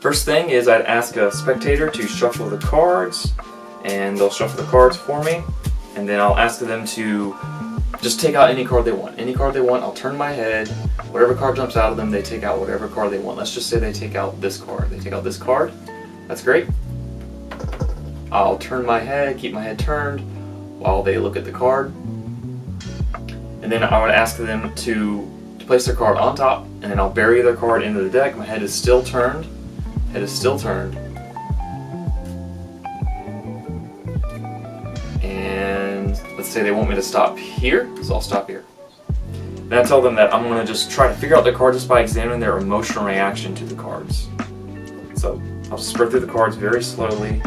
First thing is I'd ask a spectator to shuffle the cards, and they'll shuffle the cards for me, and then I'll ask them to just take out any card they want. Any card they want, I'll turn my head, whatever card jumps out of them, they take out whatever card they want. Let's just say they take out this card. They take out this card. That's great. I'll turn my head, keep my head turned while they look at the card. And then I would ask them to place their card on top, and then I'll bury their card into the deck. My head is still turned. Head is still turned. And let's say they want me to stop here, so I'll stop here. Then I tell them that I'm going to just try to figure out their cards just by examining their emotional reaction to the cards. So I'll just spread through the cards very slowly.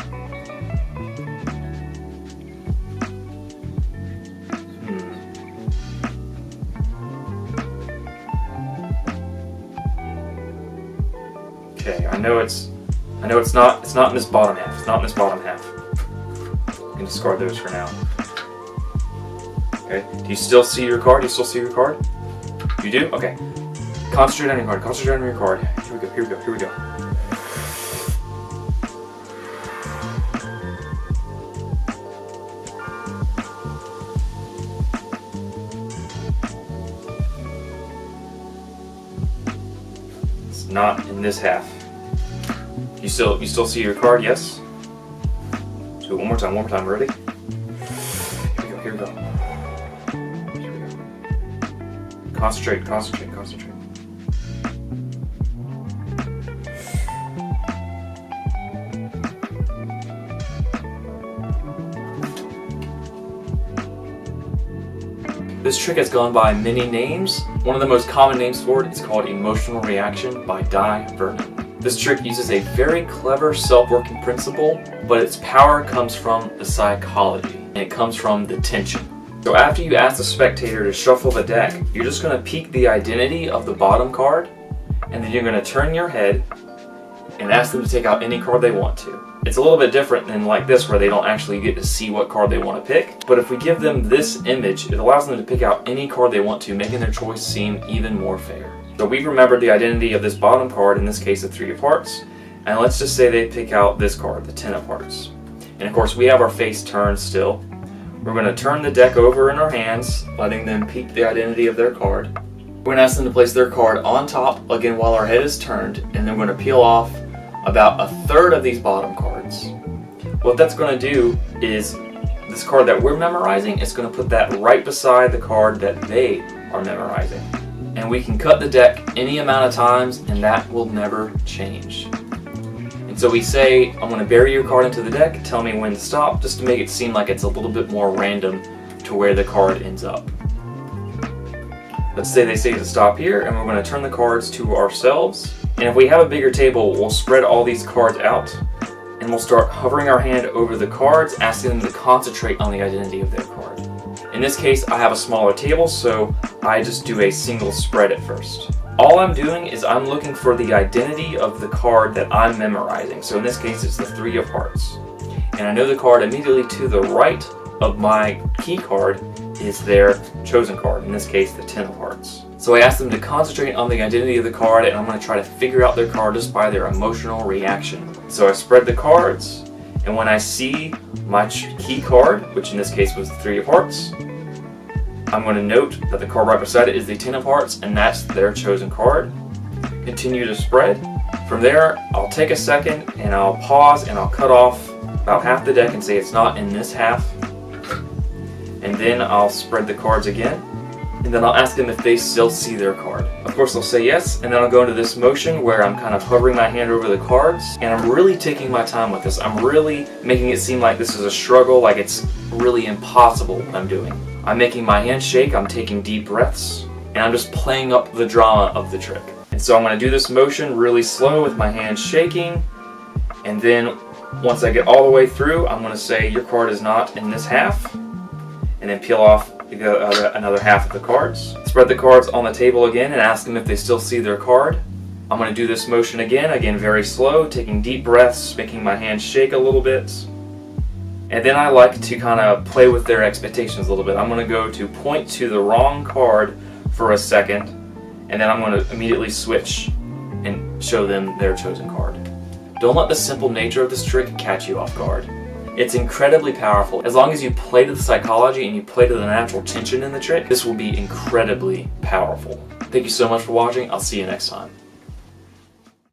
Okay, I know it's not in this bottom half. It's not in this bottom half. You can discard those for now. Okay, do you still see your card? Do you still see your card? You do? Okay. Concentrate on your card. Concentrate on your card. Here we go, here we go, here we go. It's not in this half. You still see your card? Yes? Let's do it one more time, ready? Here we go. Concentrate. This trick has gone by many names. One of the most common names for it is called emotional reaction by Di Vernon. This trick uses a very clever self-working principle, but its power comes from the psychology, and it comes from the tension. So after you ask the spectator to shuffle the deck, you're just going to peek the identity of the bottom card, and then you're going to turn your head and ask them to take out any card they want to. It's a little bit different than like this, where they don't actually get to see what card they want to pick, but if we give them this image, it allows them to pick out any card they want to, making their choice seem even more fair. So we've remembered the identity of this bottom card, in this case the 3 of Hearts, and let's just say they pick out this card, the 10 of Hearts. And of course we have our face turned still. We're going to turn the deck over in our hands, letting them peek the identity of their card. We're going to ask them to place their card on top, again while our head is turned, and then we're going to peel off about a third of these bottom cards. What that's going to do is, this card that we're memorizing, it's going to put that right beside the card that they are memorizing. And we can cut the deck any amount of times, and that will never change. And so we say, I'm going to bury your card into the deck, tell me when to stop, just to make it seem like it's a little bit more random to where the card ends up. Let's say they say to stop here, and we're going to turn the cards to ourselves. And if we have a bigger table, we'll spread all these cards out, and we'll start hovering our hand over the cards, asking them to concentrate on the identity of their card. In this case, I have a smaller table, so I just do a single spread at first. All I'm doing is I'm looking for the identity of the card that I'm memorizing. So in this case, it's the 3 of Hearts. And I know the card immediately to the right of my key card is their chosen card, in this case, the 10 of Hearts. So I ask them to concentrate on the identity of the card, and I'm going to try to figure out their card just by their emotional reaction. So I spread the cards, and when I see my key card, which in this case was the 3 of Hearts, I'm going to note that the card right beside it is the 10 of Hearts, and that's their chosen card. Continue to spread. From there, I'll take a second, and I'll pause, and I'll cut off about half the deck and say it's not in this half. And then I'll spread the cards again, and then I'll ask them if they still see their card. Of course they'll say yes, and then I'll go into this motion where I'm kind of hovering my hand over the cards, and I'm really taking my time with this. I'm really making it seem like this is a struggle, like it's really impossible what I'm doing. I'm making my hand shake, I'm taking deep breaths, and I'm just playing up the drama of the trick. And so I'm going to do this motion really slow with my hands shaking, and then once I get all the way through, I'm going to say your card is not in this half, and then peel off another half of the cards. Spread the cards on the table again and ask them if they still see their card. I'm going to do this motion again very slow, taking deep breaths, making my hands shake a little bit. And then I like to kind of play with their expectations a little bit. I'm going to go to point to the wrong card for a second, and then I'm going to immediately switch and show them their chosen card. Don't let the simple nature of this trick catch you off guard. It's incredibly powerful. As long as you play to the psychology and you play to the natural tension in the trick, this will be incredibly powerful. Thank you so much for watching. I'll see you next time.